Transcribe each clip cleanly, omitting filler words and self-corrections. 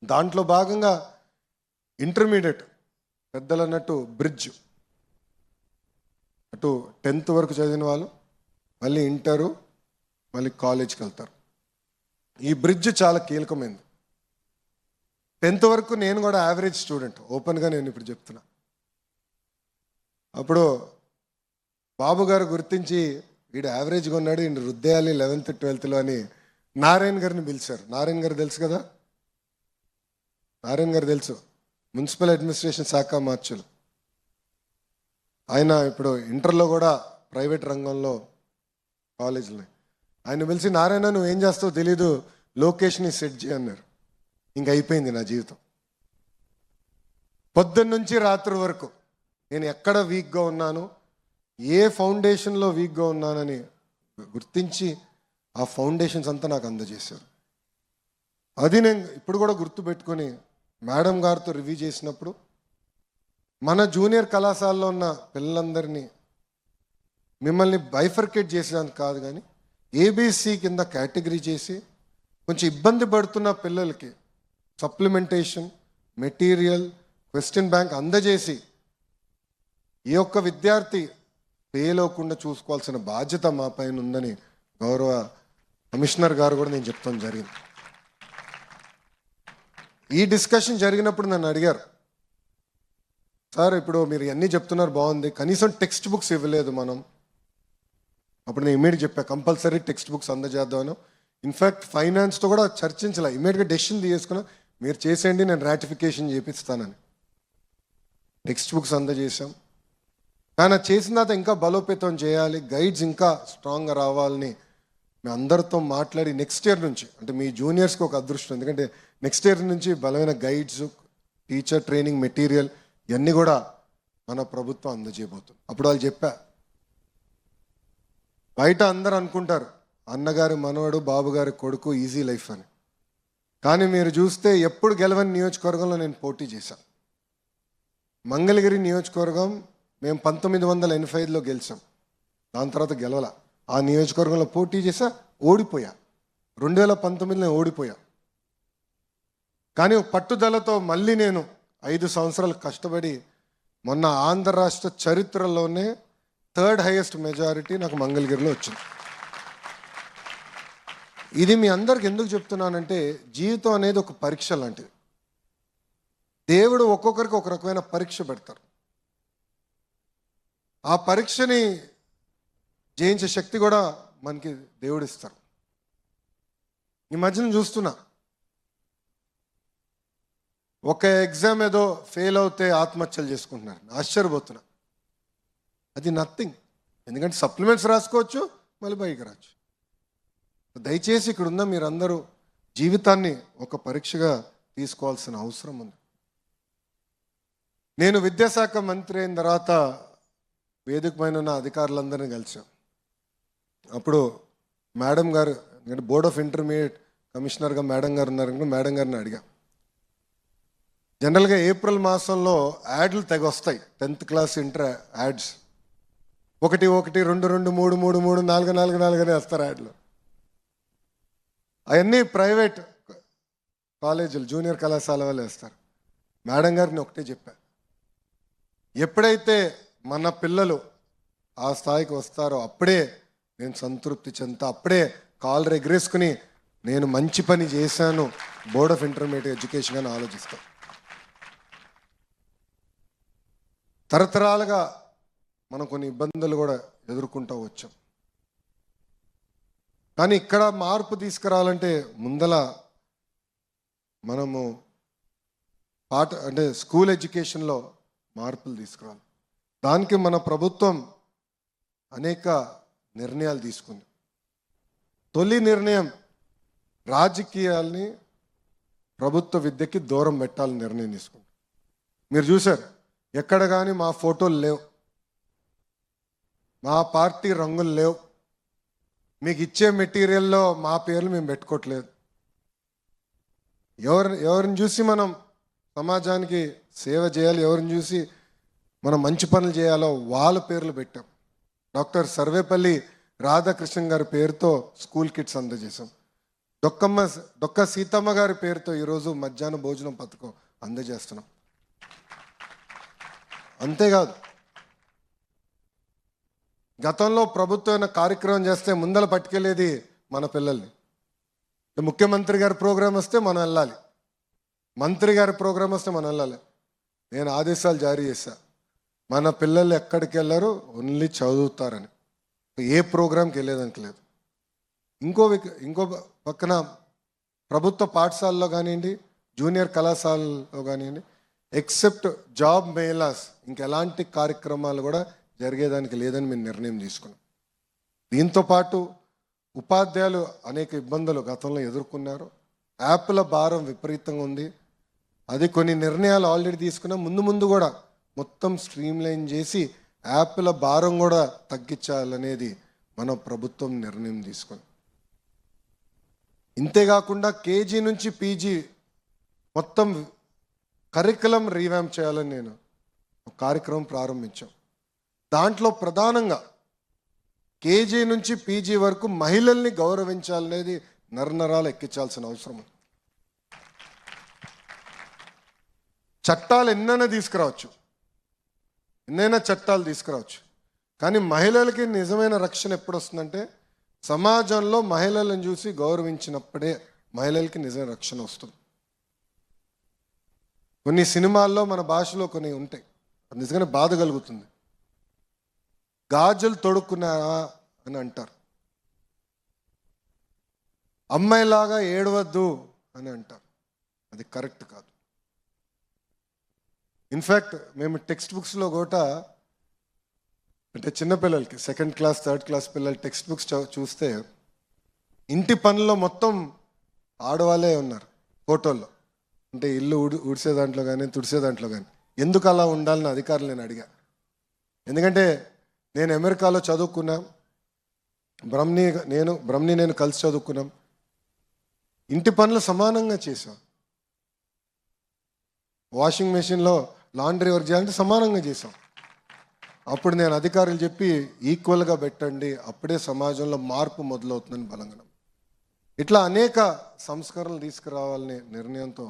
దాంట్లో భాగంగా ఇంటర్మీడియట్ పెద్దలు అన్నట్టు బ్రిడ్జ్, అటు 10th వరకు చదివిన వాళ్ళు మళ్ళీ ఇంటరు, మళ్ళీ కాలేజ్కి వెళ్తారు. ఈ బ్రిడ్జ్ చాలా కీలకమైంది. 10th వరకు నేను కూడా యావరేజ్ స్టూడెంట్, ఓపెన్గా నేను ఇప్పుడు చెప్తున్నా. అప్పుడు బాబు గారు గుర్తించి వీడు యావరేజ్గా ఉన్నాడు, వీడిని రుద్దేయాలి 11th 12thలో అని నారాయణ గారిని పిలిచారు. నారాయణ గారు తెలుసు కదా, నారాయణ గారు తెలుసు, మున్సిపల్ అడ్మినిస్ట్రేషన్ శాఖ మార్చులు. ఆయన ఇప్పుడు ఇంటర్లో కూడా ప్రైవేట్ రంగంలో కాలేజీలో. ఆయన పిలిచి, నారాయణ నువ్వు ఏం చేస్తావు తెలీదు, లొకేషన్ సెట్ చేయి అన్నారు. ఇంక అయిపోయింది నా జీవితం. పొద్దున్న నుంచి రాత్రి వరకు నేను ఎక్కడ వీక్గా ఉన్నాను, ఏ ఫౌండేషన్లో వీక్గా ఉన్నానని గుర్తించి ఆ ఫౌండేషన్స్ అంతా నాకు అందజేశారు. అది నేను ఇప్పుడు కూడా గుర్తుపెట్టుకొని మేడం గారితో రివ్యూ చేసినప్పుడు మన జూనియర్ కళాశాలలో ఉన్న పిల్లలందరినీ మిమ్మల్ని బైఫర్కేట్ చేసేదానికి కాదు, కానీ ఏబీసీ కింద కేటగిరీ చేసి కొంచెం ఇబ్బంది పడుతున్న పిల్లలకి సప్లిమెంటేషన్, మెటీరియల్, క్వశ్చన్ బ్యాంక్ అందజేసి ఈ ఒక్క విద్యార్థి ఫెయిల్ అవ్వకుండా చూసుకోవాల్సిన బాధ్యత మా పైన ఉందని గౌరవ కమిషనర్ గారు కూడా నేను చెప్తాను జరిగింది. ఈ డిస్కషన్ జరిగినప్పుడు నన్ను అడిగారు, సార్ ఇప్పుడు మీరు అన్నీ చెప్తున్నారు బాగుంది, కనీసం టెక్స్ట్ బుక్స్ ఇవ్వలేదు మనం. అప్పుడు నేను ఇమీడియట్ చెప్పా, కంపల్సరీ టెక్స్ట్ బుక్స్ అందజేద్దాను. ఇన్ఫ్యాక్ట్ ఫైనాన్స్తో కూడా చర్చించాల, ఇమీడియట్గా డెసిషన్ తీసుకున్నా, మీరు చేసేయండి నేను రాటిఫికేషన్ చేపిస్తానని. టెక్స్ట్ బుక్స్ అందజేసాం. కానీ అది చేసిన తర్వాత ఇంకా బలోపేతం చేయాలి, గైడ్స్ ఇంకా స్ట్రాంగ్గా రావాలని మీ అందరితో మాట్లాడి నెక్స్ట్ ఇయర్ నుంచి, అంటే మీ జూనియర్స్కి ఒక అదృష్టం, ఎందుకంటే నెక్స్ట్ ఇయర్ నుంచి బలమైన గైడ్స్, టీచర్ ట్రైనింగ్ మెటీరియల్ ఇవన్నీ కూడా మన ప్రభుత్వం అందజేయబోతుంది. అప్పుడు వాళ్ళు చెప్పా, బయట అందరు అనుకుంటారు అన్నగారి మనవడు, బాబు గారి కొడుకు ఈజీ లైఫ్ అని. కానీ మీరు చూస్తే ఎప్పుడు గెలవని నియోజకవర్గంలో నేను పోటీ చేశాను. మంగళగిరి నియోజకవర్గం మేము 1985లో గెలిచాం, దాని తర్వాత గెలవాల. ఆ నియోజకవర్గంలో పోటీ చేసా, ఓడిపోయా. 2019లో ఓడిపోయా. కానీ పట్టుదలతో మళ్ళీ నేను 5 సంవత్సరాలు కష్టపడి మొన్న ఆంధ్ర రాష్ట్ర చరిత్రలోనే 3rd హైయెస్ట్ మెజారిటీ నాకు మంగళగిరిలో వచ్చింది. ఇది మీ అందరికి ఎందుకు చెప్తున్నానంటే, జీవితం అనేది ఒక పరీక్ష లాంటిది. దేవుడు ఒక్కొక్కరికి ఒక రకమైన పరీక్ష పెడతారు. ఆ పరీక్షని జయించే శక్తి కూడా మనకి దేవుడు ఇస్తారు. ఈ మధ్యన చూస్తున్నా, ఒక ఎగ్జామ్ ఏదో ఫెయిల్ అవుతే ఆత్మహత్యలు చేసుకుంటున్నారు, ఆశ్చర్యపోతున్నా. అది నథింగ్, ఎందుకంటే సప్లిమెంట్స్ రాసుకోవచ్చు, మళ్ళీ పైకి రావచ్చు. దయచేసి ఇక్కడ ఉన్న మీరందరూ జీవితాన్ని ఒక పరీక్షగా తీసుకోవాల్సిన అవసరం ఉంది. నేను విద్యాశాఖ మంత్రి అయిన తర్వాత వేదిక పైన ఉన్న అధికారులందరినీ కలిసాం. అప్పుడు మేడం గారు, ఎందుకంటే బోర్డ్ ఆఫ్ ఇంటర్మీడియట్ కమిషనర్గా మేడం గారు ఉన్నారు, మేడం గారిని అడిగా. జనరల్గా ఏప్రిల్ మాసంలో యాడ్లు తెగ వస్తాయి, 10th క్లాస్ ఇంటర్ యాడ్స్. 1 1 2 2 3 3 3 4 4 4 అని వస్తారు యాడ్లు. అవన్నీ ప్రైవేట్ కాలేజీలు, జూనియర్ కళాశాల వాళ్ళు వేస్తారు. మేడం గారిని ఒకటే చెప్పా, ఎప్పుడైతే మన పిల్లలు ఆ స్థాయికి వస్తారో అప్పుడే నేను సంతృప్తి చెందుతా, అప్పుడే కాలర్ ఎగరేసుకుని నేను మంచి పని చేశాను బోర్డ్ ఆఫ్ ఇంటర్మీడియట్ ఎడ్యుకేషన్ అని ఆలోచిస్తాను. తరతరాలుగా మనం కొన్ని ఇబ్బందులు కూడా ఎదుర్కొంటూ వచ్చాం. కానీ ఇక్కడ మార్పు తీసుకురావాలంటే ముందల మనము అంటే స్కూల్ ఎడ్యుకేషన్లో మార్పులు తీసుకురావాలి. దానికి మన ప్రభుత్వం అనేక నిర్ణయాలు తీసుకుంది. తొలి నిర్ణయం రాజకీయాల్ని ప్రభుత్వ విద్యకి దూరం పెట్టాలని నిర్ణయం తీసుకుంది. మీరు చూశారు, ఎక్కడ కానీ మా ఫోటోలు లేవు, మా పార్టీ రంగులు లేవు, మీకు ఇచ్చే మెటీరియల్లో మా పేర్లు మేము పెట్టుకోవట్లేదు. ఎవరిని చూసి మనం సమాజానికి సేవ చేయాలి, ఎవరిని చూసి మనం మంచి పనులు చేయాలో వాళ్ళ పేర్లు పెట్టాం. డాక్టర్ సర్వేపల్లి రాధాకృష్ణన్ గారి పేరుతో స్కూల్ కిట్స్ అందజేశాం. డొక్క సీతమ్మ గారి పేరుతో ఈరోజు మధ్యాహ్న భోజనం పథకం అందజేస్తున్నాం. అంతేకాదు, గతంలో ప్రభుత్వం కార్యక్రమం చేస్తే ముందల పట్టుకెళ్ళేది మన పిల్లల్ని. ముఖ్యమంత్రి గారి ప్రోగ్రాం వస్తే మనం వెళ్ళాలి, మంత్రి గారి ప్రోగ్రాం వస్తే మనం వెళ్ళాలి. నేను ఆదేశాలు జారీ చేశా, మన పిల్లలు ఎక్కడికి వెళ్ళారు, ఓన్లీ చదువుతారని. ఏ ప్రోగ్రాంకి వెళ్ళేదానికి లేదు. ఇంకో పక్కన ప్రభుత్వ పాఠశాలలో కానివ్వండి, జూనియర్ కళాశాలలో కానివ్వండి, ఎక్సెప్ట్ జాబ్ మేళాస్ ఇంకెలాంటి కార్యక్రమాలు కూడా జరిగేదానికి లేదని మేము నిర్ణయం తీసుకున్నాం. దీంతోపాటు ఉపాధ్యాయులు అనేక ఇబ్బందులు గతంలో ఎదుర్కొన్నారు. యాప్ల భారం విపరీతంగా ఉంది. అది కొన్ని నిర్ణయాలు ఆల్రెడీ తీసుకున్నాం. ముందు కూడా మొత్తం స్ట్రీమ్లైన్ చేసి యాప్ల భారం కూడా తగ్గించాలనేది మన ప్రభుత్వం నిర్ణయం తీసుకుంది. ఇంతేకాకుండా కేజీ నుంచి పీజీ మొత్తం కరికులం రీవ్యాంప్ చేయాలని నేను ఒక కార్యక్రమం ప్రారంభించాం. దాంట్లో ప్రధానంగా కేజీ నుంచి పీజీ వరకు మహిళల్ని గౌరవించాలనేది నరనరాలు ఎక్కించాల్సిన అవసరం ఉంది. చట్టాలు ఎన్నైనా తీసుకురావచ్చు, కానీ మహిళలకి నిజమైన రక్షణ ఎప్పుడు వస్తుందంటే సమాజంలో మహిళలను చూసి గౌరవించినప్పుడే మహిళలకి నిజమైన రక్షణ వస్తుంది. కొన్ని సినిమాల్లో మన భాషలో కొన్ని ఉంటాయి, నిజంగానే బాధ కలుగుతుంది. గాజులు తొడుక్కున్నారా అని అంటారు, అమ్మాయిలాగా ఏడవద్దు అని అంటారు. అది కరెక్ట్ కాదు. ఇన్ఫ్యాక్ట్ మేము టెక్స్ట్ బుక్స్లో కూడా, అంటే చిన్నపిల్లలకి 2nd క్లాస్ 3rd క్లాస్ పిల్లలు టెక్స్ట్ బుక్స్ చూస్తే ఇంటి పనుల్లో మొత్తం ఆడవాళ్ళే ఉన్నారు ఫోటోల్లో. అంటే ఇల్లు ఊడ్చే దాంట్లో కానీ తుడిసే దాంట్లో కానీ. ఎందుకు అలా ఉండాలని అధికారులు నేను అడిగా. ఎందుకంటే నేను అమెరికాలో చదువుకున్నా, బ్రహ్మని నేను కలిసి చదువుకున్నాం. ఇంటి పనులు సమానంగా చేసాం. వాషింగ్ మెషిన్లో లాండ్రీ వర్క్ చేయాలంటే సమానంగా చేసాం. అప్పుడు నేను అధికారులు చెప్పి ఈక్వల్గా పెట్టండి, అప్పుడే సమాజంలో మార్పు మొదలవుతుందని బలంగా. ఇట్లా అనేక సంస్కరణలు తీసుకురావాలనే నిర్ణయంతో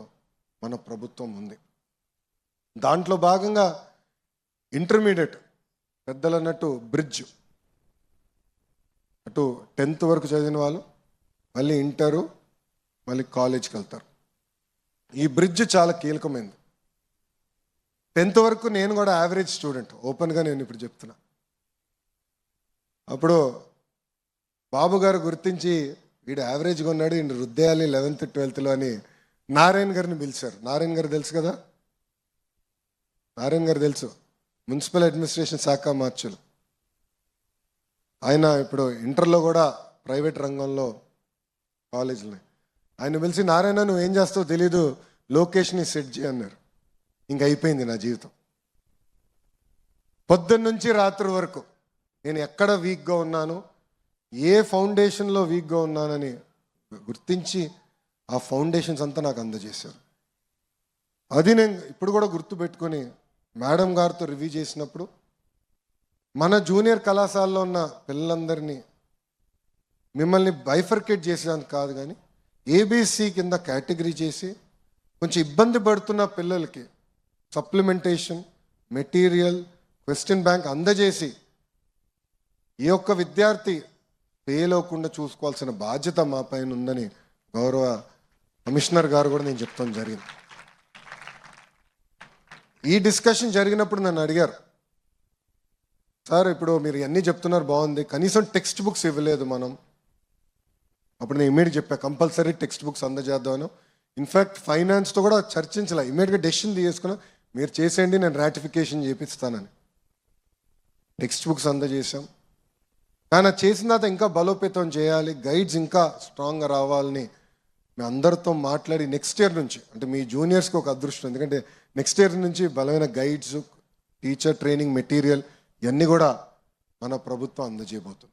మన ప్రభుత్వం ఉంది. దాంట్లో భాగంగా ఇంటర్మీడియట్ పెద్దలు అన్నట్టు బ్రిడ్జ్, అటు 10th వరకు చదివిన వాళ్ళు మళ్ళీ ఇంటరు మళ్ళీ కాలేజ్కి వెళ్తారు. ఈ బ్రిడ్జ్ చాలా కీలకమైంది. 10th వరకు నేను కూడా యావరేజ్ స్టూడెంట్, ఓపెన్గా నేను ఇప్పుడు చెప్తున్నా. అప్పుడు బాబు గారు గుర్తించి వీడు యావరేజ్గా ఉన్నాడు, వీడు రుద్దేయాలి 11th 12thలో అని నారాయణ గారిని పిలిచారు. నారాయణ గారు తెలుసు కదా, నారాయణ గారు తెలుసు, మున్సిపల్ అడ్మినిస్ట్రేషన్ శాఖ మార్చులు. ఆయన ఇప్పుడు ఇంటర్లో కూడా ప్రైవేట్ రంగంలో కాలేజీలో. ఆయన పిలిచి, నారాయణ నువ్వు ఏం చేస్తావో తెలీదు, లొకేషన్ సెట్ చేయి అన్నారు. ఇంక అయిపోయింది నా జీవితం. పొద్దున్న నుంచి రాత్రి వరకు నేను ఎక్కడ వీక్గా ఉన్నాను, ఏ ఫౌండేషన్లో వీక్గా ఉన్నానని గుర్తించి ఆ ఫౌండేషన్స్ అంతా నాకు అందజేశారు. అది నేను ఇప్పుడు కూడా గుర్తుపెట్టుకొని మేడం గారితో రివ్యూ చేసినప్పుడు మన జూనియర్ కళాశాలలో ఉన్న పిల్లలందరినీ మిమ్మల్ని బైఫర్కేట్ చేసేదానికి కాదు, కానీ ఏబీసీ కింద కేటగిరీ చేసి కొంచెం ఇబ్బంది పడుతున్న పిల్లలకి సప్లిమెంటేషన్, మెటీరియల్, క్వశ్చన్ బ్యాంక్ అందజేసి ఏ ఒక్క విద్యార్థి ఫెయిల్ అవ్వకుండా చూసుకోవాల్సిన బాధ్యత మా పైన ఉందని గౌరవ కమిషనర్ గారు కూడా నేను చెప్తాను జరిగింది. ఈ డిస్కషన్ జరిగినప్పుడు నన్ను అడిగారు, సార్ ఇప్పుడు మీరు అన్నీ చెప్తున్నారు బాగుంది, కనీసం టెక్స్ట్ బుక్స్ ఇవ్వలేదు మనం. అప్పుడు నేను ఇమీడియట్ చెప్పా, కంపల్సరీ టెక్స్ట్ బుక్స్ అందజేద్దాను. ఇన్ఫ్యాక్ట్ ఫైనాన్స్తో కూడా చర్చించలే, ఇమీడియట్గా డెసిషన్ తీసుకున్నా, మీరు చేసేయండి నేను రాటిఫికేషన్ చేపిస్తానని. టెక్స్ట్ బుక్స్ అందజేసాం. కానీ చేసిన తర్వాత ఇంకా బలోపేతం చేయాలి, గైడ్స్ ఇంకా స్ట్రాంగ్గా రావాలని మేము అందరితో మాట్లాడి నెక్స్ట్ ఇయర్ నుంచి, అంటే మీ జూనియర్స్కి ఒక అదృష్టం, ఎందుకంటే నెక్స్ట్ ఇయర్ నుంచి బలమైన గైడ్స్, టీచర్ ట్రైనింగ్ మెటీరియల్ ఇవన్నీ కూడా మన ప్రభుత్వం అందజేయబోతుంది.